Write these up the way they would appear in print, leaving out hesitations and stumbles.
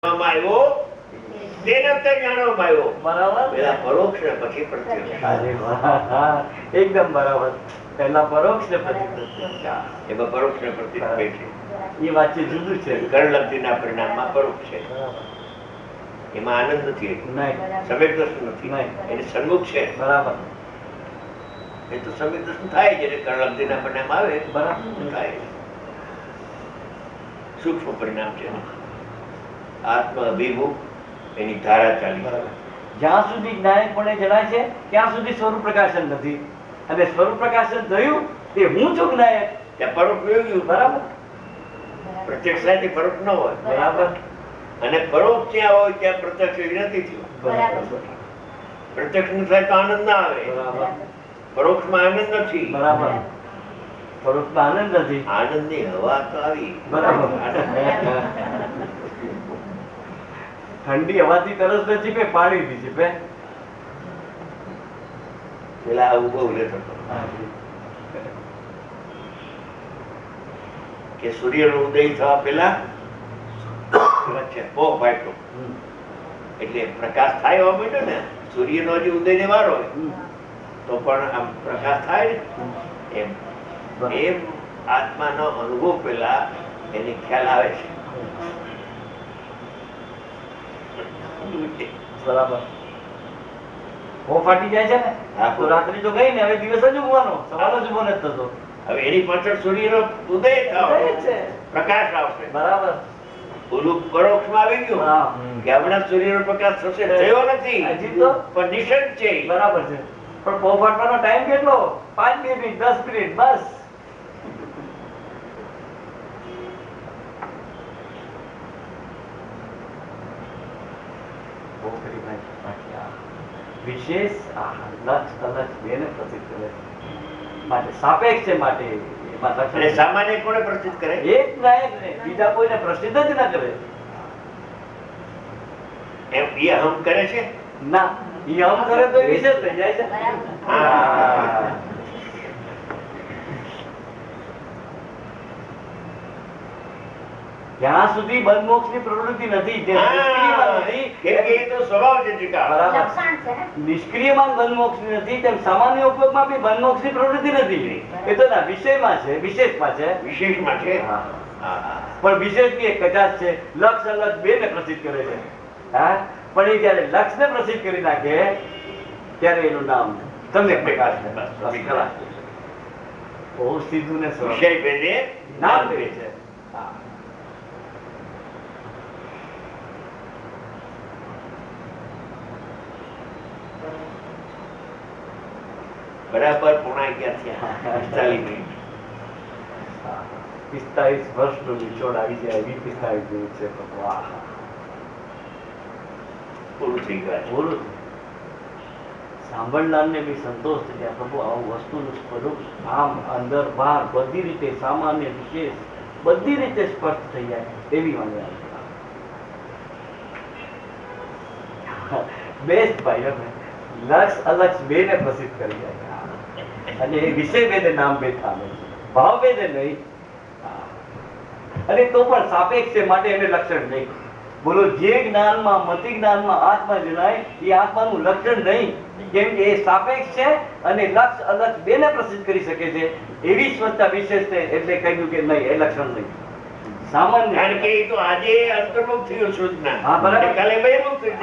આવ્યો તેને અત્યારે જાણવામાં આવ્યો. બરાબર. પેલા પરોક્ષ ને પછી પ્રત્યક્ષ. એકદમ બરાબર. પહેલા પરોક્ષ ને પછી પ્રત્યક્ષ. એમાં પરોક્ષ ને પ્રત્યક્ષ બે છે. એ વાત જુદું છે. કર્ણલબ્ધિના પરિણામમાં પરોક્ષ છે. એમાં આનંદ નથી, સમ્યક દર્શન નથી, એની સન્મુખ છે. બરાબર. એ તો સમ્યક દર્શન થાય છે, કર્ણલબ્ધિના પરિણામ આવે બરાબર થાય. સૂક્ષ્મ પરિણામ છે. આત્મ અભિમુખ એની ધારા ચાલી. જ્યાં સુધી જ્ઞાનપણે જણાય છે ત્યાં સુધી સ્વરૂપ પ્રકાશન નથી, અને સ્વરૂપ પ્રકાશન થયું તે હું છું જ્ઞાયક, ત્યાં પરોક્ષ ગયું. બરાબર. પ્રત્યક્ષ થી પરોક્ષ ન હોય. બરાબર. અને પરોક્ષ ત્યાં હોય ત્યાં પ્રત્યક્ષ નથી થયું. પ્રત્યક્ષ નું થાય તો આનંદ ના આવે. પરોક્ષ માં આનંદ નથી. બરાબર. પરોક્ષ માં આનંદ નથી. આનંદ ની હવા તો આવી. બરાબર. ઠંડી હવાથી તરસ નથી પે, પાણી થી છે. પેલા ઉભો લેતો કે સૂર્ય નો ઉદય થવા પેલા એટલે પ્રકાશ થાય એવા માંડ્યો ને. સૂર્ય નો હજી ઉદય ને વાર હોય તો પણ આમ પ્રકાશ થાય ને, એમ આત્માનો અનુભવ પેલા એની ખ્યાલ આવે છે. બરાબર. હો ફાટી જાય છે ને, તો રાત્રિ તો ગઈ ને, હવે દિવસ જ ઉગવાનો, સવાલ જ ઉભો નથી થતો. હવે એની પાછળ સૂર્યનો ઉદય થાય છે, પ્રકાશ આવશે. બરાબર. ઓલું પરોક્ષ માં આવી ગયું કે હમણાં સૂર્યનો પ્રકાશ થશે, થયો નથી હજી તો, પણ નિષેધ છે. બરાબર છે. પણ પો ફાટવાનો ટાઈમ કેટલો? 5 મિનિટ, 10 મિનિટ, બસ. વિશેષ લક્ષ અલક્ષ બેને પ્રસિદ્ધ કરે માટે સાપેક્ષ છે. માટે સામાન્ય કોને પ્રસિદ્ધ કરે? એક નાયક ને, બીજા કોઈને પ્રસિદ્ધ જ ના કરે. એમ એ હમ કરે છે ના, એ હમ કરે તો વિશેષ થઈ જાય છે. જ્યાં સુધી બંધમોક્ષ ની પ્રવૃત્તિ નથી, નિષ્ક્રિયમાન બંધમોક્ષ નથી, તેમ સામાન્ય ઉપયોગમાં બી બંધમોક્ષ ની પ્રવૃત્તિ નથી. એ તો ના વિષયમાં છે, વિશેષમાં છે. વિશેષમાં છે. પણ વિશેષ ની એક કચાશ છે. લક્ષ અલક્ષ બે ને પ્રસિદ્ધ કરે છે. હા, પણ એ જયારે લક્ષ ને પ્રસિદ્ધ કરી નાખે ત્યારે એનું નામ સમ્યક પ્રકાશ છે. બહુ સીધું ને વિષય ભેદે નામ દે છે. બરાબર. પોણા 11 થયા. 45 મિનિટ. 45 વર્ષનો નિચોડ આવી જાય એવી 45 મિનિટ છે. વાહ, પૂરું થઈ ગયું. પૂરું. સાંભળનારને બી સંતોષ થઈ જાય. પ્રભુ આવું વસ્તુનું સ્વરૂપ આમ અંદર બહાર બધી રીતે સામાન્ય વિશેષ બધી રીતે સ્પષ્ટ થઈ જાય એવી મને બેસ્ટ ભાઈ. લક્ષ અલક્ષ બે ને પ્રસિદ્ધ કરી જાય, અને એ વિષય ભેદે નામ ભેદ પામે છે, ભાવ ભેદે નહીં. અને તો પણ સાપેક્ષ છે માટે એને લક્ષણ નહીં. બોલો, જે જ્ઞાનમાં મતિ જ્ઞાનમાં આત્મા જણાય એ આત્માનું લક્ષણ નહીં, કેમ કે એ સાપેક્ષ છે અને લક્ષ અલક્ષ બે ને પ્રસિદ્ધ કરી શકે છે. એવી સ્વચ્છતા વિશેષ છે એટલે કહ્યું કે નહીં, એ લક્ષણ નહીં. સામાન્ય, કારણ કે એ તો આજે અંતર્મુખ થયું સૂચના. હા, બરાબર. કાલે બહિર્મુખ થયું.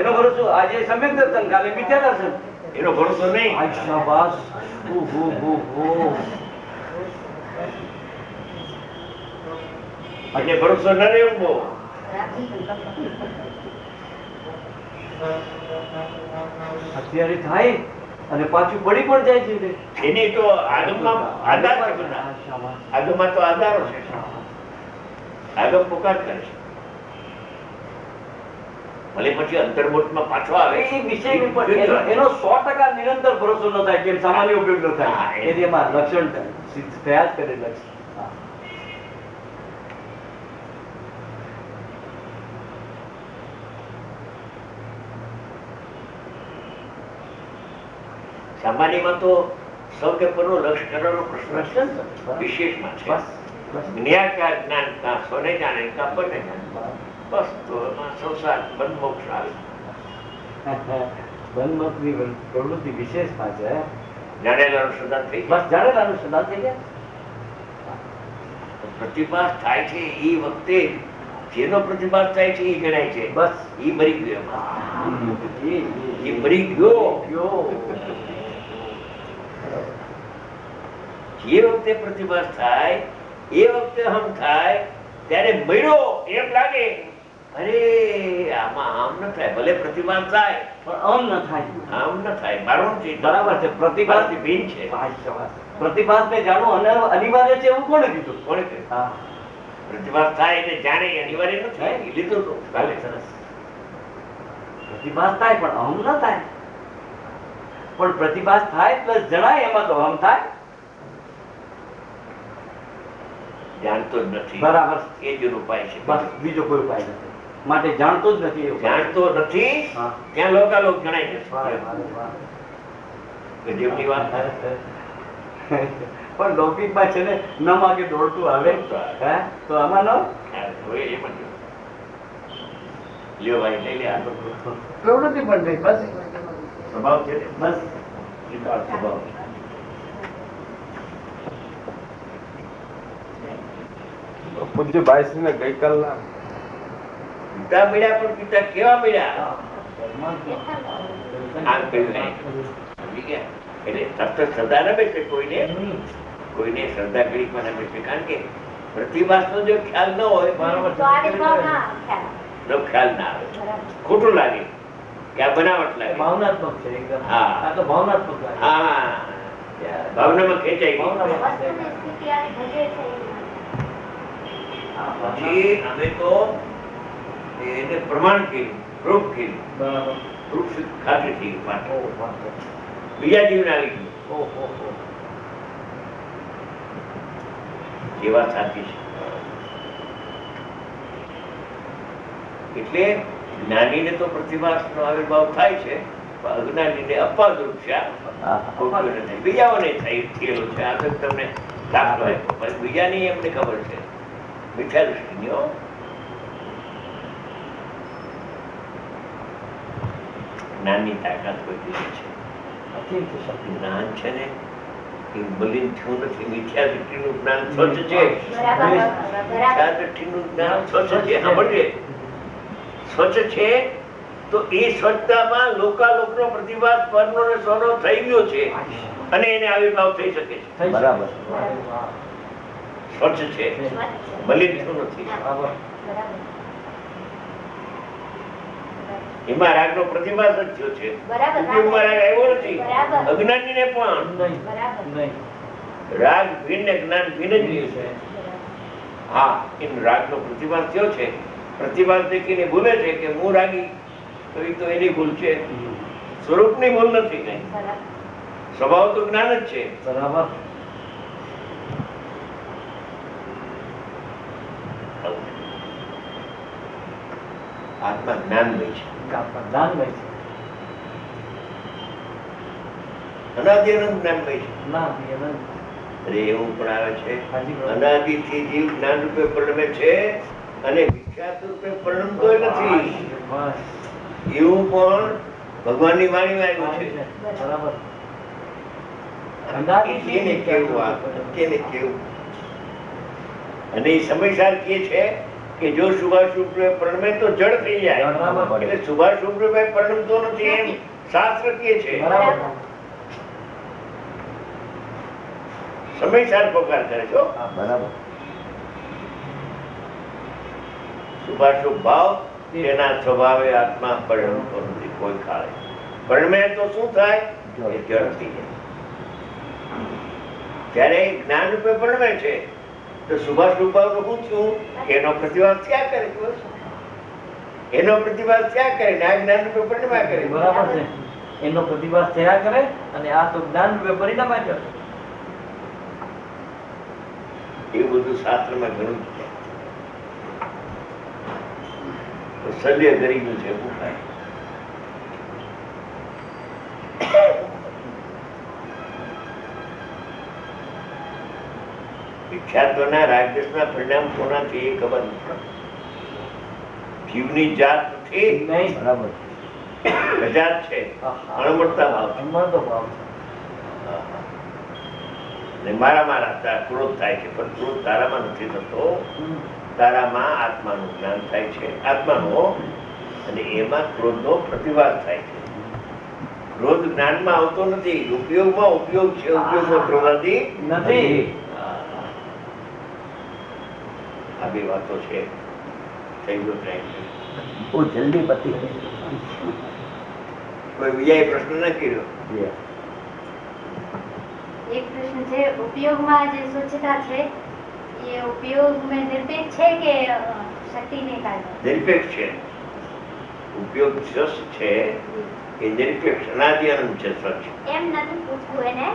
એનો ભરોસો આજે સમ્યક દર્શન, કાલે મિથ્યા દર્શન. એનો ભરોસો નહીં. શાબાશ. આજે ભરોસો ન રહેવું બહુ. અત્યારે થાય અને પાછું પડી પણ જાય છે. એની તો આગમમાં આધાર છે. આગમમાં તો આધારો છે. આગમ પુકાર કરે છે, ભલે પછી અંતર્મુખમાં પાછો આવે. એ વિષય એનો 100% નિરંતર ભરોસો ન થાય, કેમ સામાન્ય ઉપયોગ ન થાય. એમાં લક્ષણ થયા જ કરે. લક્ષણ સામાન્યમાં તો સૌ કે પરનો લક્ષ કરવાનો પ્રશ્ન વિશેષમાં છે. જ્ઞાન કા જ્ઞાન કા સોને જાણે કા પરને જાણે. બસ તો એમાં સંસાર બંધમોક્ષ આવે. બંધમોક્ષની પ્રવૃત્તિ વિશેષમાં છે. જાણેલા અનુસંધાન થઈ બસ જાણેલા અનુસંધાન થઈ ગયા. પ્રતિભાસ થાય છે એ વખતે જેનો પ્રતિભાસ થાય છે એ ગણાય છે. બસ એ મરી ગયો એમાં. એ મરી ગયો. જે વખતે પ્રતિભાસ થાય એ વખતે હમ થાય ત્યારે મર્યો એમ લાગે. અરે આમાં આમ ન થાય. ભલે પ્રતિભાસ થાય પણ આમ ન થાય. આમ ન થાય. મારું છે બરાબર છે. પ્રતિભાસ ભીન છે. પ્રતિભાસને જાણવું અનિવાર્ય છે એવું કોણે કીધું? કોણે કહ્યું? હા, પ્રતિભાસ થાય એને જાણે એ અનિવાર્ય નથી. એ લીધું તો કાલે. સરસ. પ્રતિભાસ થાય પણ અહમ ન થાય. પણ પ્રતિભાસ થાય પ્લસ જણાય એમાં તો અહમ થાય. જાણતો જ નથી. બરાબર. એ જ ઉપાય છે. બસ બીજો કોઈ ઉપાય નથી. માટે જાણતો જ નથી એવું. જાણતો નથી હા. ત્યાં લોકાલોક જણાય છે. વાહ, વાહ, વાહ. ગજબની વાત. પણ લૌકિકમાં છે ને ન માગે દોડતું આવે. હે તો આમાં ન હવે એ પણ લ્યો ભાઈ લઈ લે. આ તો પ્રવૃત્તિ પણ નહીં. બસ સ્વભાવ છે ને. બસ વિકાસ સ્વભાવ. પૂજ્ય ભાઈ ને ગઈકાલના પિતા મળ્યા પણ પિતા કેવા મળ્યા આમ કહ્યું નહીં. સમજી ગયા? એટલે તપ શ્રદ્ધા ન બેસે કોઈને શ્રદ્ધા કરી પણ ન બેસે. કારણ કે પ્રતિભાસનો જો ખ્યાલ ન હોય નો ખ્યાલ ના આવે. ખોટું લાગે કે આ બનાવટ લાગે. ભાવનાત્મક છે એકદમ. હા. આ તો ભાવનાત્મક લાગે. હા, ભાવનામાં ખેંચાઈ ગઈ. પછી અમે તો એને પ્રમાણ કર્યું, પ્રૂફ કર્યું. બરાબર. પ્રૂફ ખાતરી થઈ ગઈ વાત. બીજા જીવને આવી ગયું. એ વાત સાચી છે. એટલે જ્ઞાનીને તો પ્રતિભાસનો આવિર્ભાવ થાય છે, પણ અજ્ઞાનીને અપવાદરૂપ છે. બીજાઓને થયેલો છે. આ તો તમને દાખલો આપ્યો. પણ બીજાની એમને ખબર છે મિથ્યા દૃષ્ટિની. હો, જ્ઞાનની તાકાત કોઈ દીધી છે. જ્ઞાન છે ને એ મલિન થયું નથી. મિથ્યા દૃષ્ટિનું જ્ઞાન સ્વચ્છ છે. મિથ્યા દૃષ્ટિનું જ્ઞાન સ્વચ્છ છે. સાંભળજે, સ્વચ્છ છે તો એ સ્વચ્છતામાં લોકાલોકનો પ્રતિભાસ પરનો ને સ્વનો થઈ ગયો છે અને એને આવિર્ભાવ થઈ શકે છે. બરાબર. સ્વચ્છ છે, મલિન થયું નથી. એમાં રાગનો પ્રતિભાસ જ થયો છે. ઉપયોગમાં રાગ આવ્યો નથી. અજ્ઞાનીને પણ રાગ ભિન્ન ને જ્ઞાન ભિન્ન જ છે. હા, એમ રાગનો પ્રતિભાસ થયો છે. પ્રતિભાસ દેખીને ભૂલે છે કે હું રાગી, તો એ તો એની ભૂલ છે. સ્વરૂપની ભૂલ નથી કઈ. સ્વભાવ તો જ્ઞાન જ છે. બરાબર. આત્મા જ્ઞાનમય છે. જ્ઞાનમય છે. અનાદિ અનંત જ્ઞાનમય છે. ના, અરે એવું પણ આવે છે, અનાદિથી જીવ જ્ઞાન રૂપે પરિણમે છે અને વિખ્યાત રૂપે પરિણમતો નથી. એવું પણ ભગવાનની વાણીમાં આવ્યું છે. બરાબર. કેને કેવું આ કેને કેવું. અને એ સમયસાર કે છે કે જો શુભાશુભ રૂપે પરિણમે તો જડ થઈ જાય. એટલે શુભાશુભ રૂપે પરિણમતો નથી એમ શાસ્ત્ર કહે છે. સમયસાર પકાર કરે છો. બરાબર. શુભાશુભ ભાવ તેના સ્વભાવે આત્મા પરિણમતો નથી કોઈ કાળે. પરિણમે તો શું થાય? એ જડ થઈ જાય. ત્યારે જ્ઞાન રૂપે પરિણમે છે તો શુભાશુભ ભાવ શું થયું? એનો પ્રતિભાસ ક્યાં કરે? એનો પ્રતિભાસ ક્યાં કરે? આ જ્ઞાન રૂપે પરિણમ્યા કરે. બરાબર છે. એનો પ્રતિભાસ થયા કરે અને આ તો જ્ઞાન રૂપે પરિણામ કરે. એવું બધું શાસ્ત્રમાં ઘણું છે. સલ્ય કરી ગયું છે. શું થાય? વિખ્યાતોના રાગદેશના પરિણામ કોનાથી એ ખબર નથી. જીવની જાત નથી, નહીં બરાબર ગજાત છે, અણમળતા ભાવ છે. અણમળતો ભાવ છે. ને મારા ક્રોધ થાય છે, પણ ક્રોધ તારામાં નથી થતો. તારામાં આત્માનું જ્ઞાન થાય છે, આત્માનો, અને એમાં ક્રોધનો પ્રતિવાદ થાય છે. ક્રોધ જ્ઞાનમાં આવતો નથી, ઉપયોગમાં ઉપયોગ છે, ઉપયોગમાં ક્રોધાથી નથી. આ બે વાતો છે. થઈ ગયો ટાઈમ. બહુ જલ્દી પતી કોઈ બીજાએ પ્રશ્ન ન કર્યો? એક પ્રશ્ન છે, ઉપયોગમાં જે સ્વચ્છતા છે એ ઉપયોગમાં નિરપેક્ષ છે કે શક્તિને કારણે? નિરપેક્ષ છે. ઉપયોગ સ્વચ્છ છે એ નિરપેક્ષ અનાદિ અનંત છે. સ્વચ્છ એમ નથી પૂછવું એને,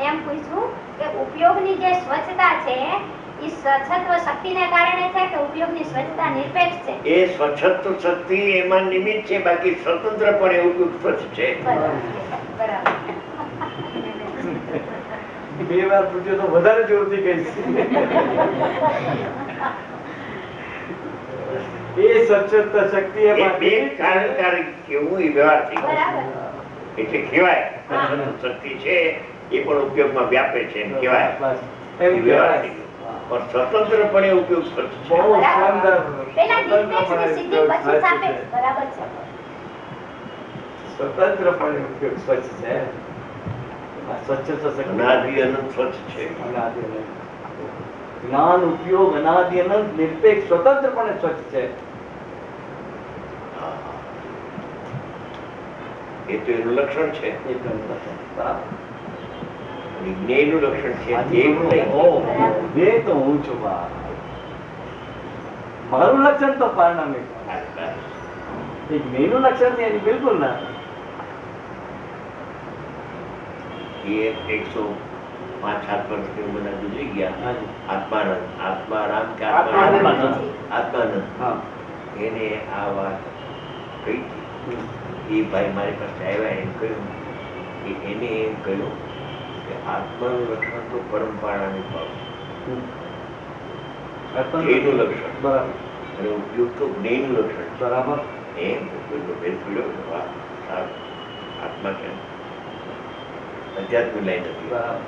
એમ પૂછવું કે ઉપયોગની જે સ્વચ્છતા છે એ સ્વચ્છત્વ શક્તિને કારણે છે કે ઉપયોગની સ્વચ્છતા નિરપેક્ષ છે? એ સ્વચ્છત્વ શક્તિ એમાં નિમિત્ત છે, બાકી સ્વતંત્રપણે ઉપયોગ સ્વચ્છ છે. બરાબર. બે વાર પૂછ્યો તો વધારે જોરથી કહીશ. એ સ્વચ્છતા શક્તિ એ બે કારણકારી કેવું એ વ્યવહાર થઈ ગયો. બરાબર. એટલે કહેવાય શક્તિ છે એ પણ ઉપયોગમાં વ્યાપે છે એમ કહેવાય. એ વ્યવહાર થઈ ગયો. પણ સ્વતંત્રપણે ઉપયોગ સ્વચ્છ છે. બહુ સુંદર. પેલા નિરપેક્ષની સિદ્ધિ પછી સાપેક્ષ. બરાબર છે. સ્વતંત્રપણે ઉપયોગ સ્વચ્છ છે. સ્વચ્છતા શક્તિ અનાદિ અનંત સ્વચ્છ છે. અનાદિ અનંત. જ્ઞાન ઉપયોગ અનાદિ અનંત નિરપેક્ષ સ્વતંત્રપણે સ્વચ્છ છે. એ તો એનું લક્ષણ છે. એ તો બરાબર. અને જ્ઞેયનું લક્ષણ છે. દેવનું નહીં. બે તો હું છું બા. મારું લક્ષણ તો પારણામિક. એ જ્ઞેયનું લક્ષણ છે એની બિલકુલ ના. એ 105-7 વર્ષની ઉંમરના ગુજરી ગયા. આત્મારામ કે આત્માનંદ એને આ વાત કહી હતી. એ ભાઈ મારી પાસે આવ્યા, એમ કહ્યું કે એને એમ કહ્યું કે આત્માનું લક્ષણ તો પરંપરાનું ભાવ છે, એનું લક્ષણ, બરાબર અને ઉપયોગ તો જ્ઞેયનું લક્ષણ છે. બરાબર. એમ ઉપયોગનો ભેદ પડ્યો. વાહ, સારું. આત્મા કેમ અધ્યાત્મ લાઈન હતી. બરાબર.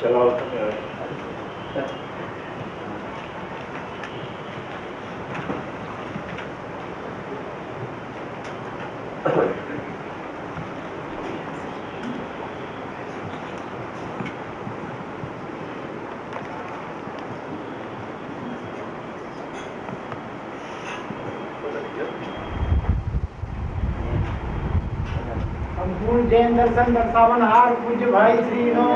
ચલાવો તમે હવે. સંપૂર્ણ જૈન દર્શન દર્શાવનહાર પૂજ્ય ભાઈ શ્રી નો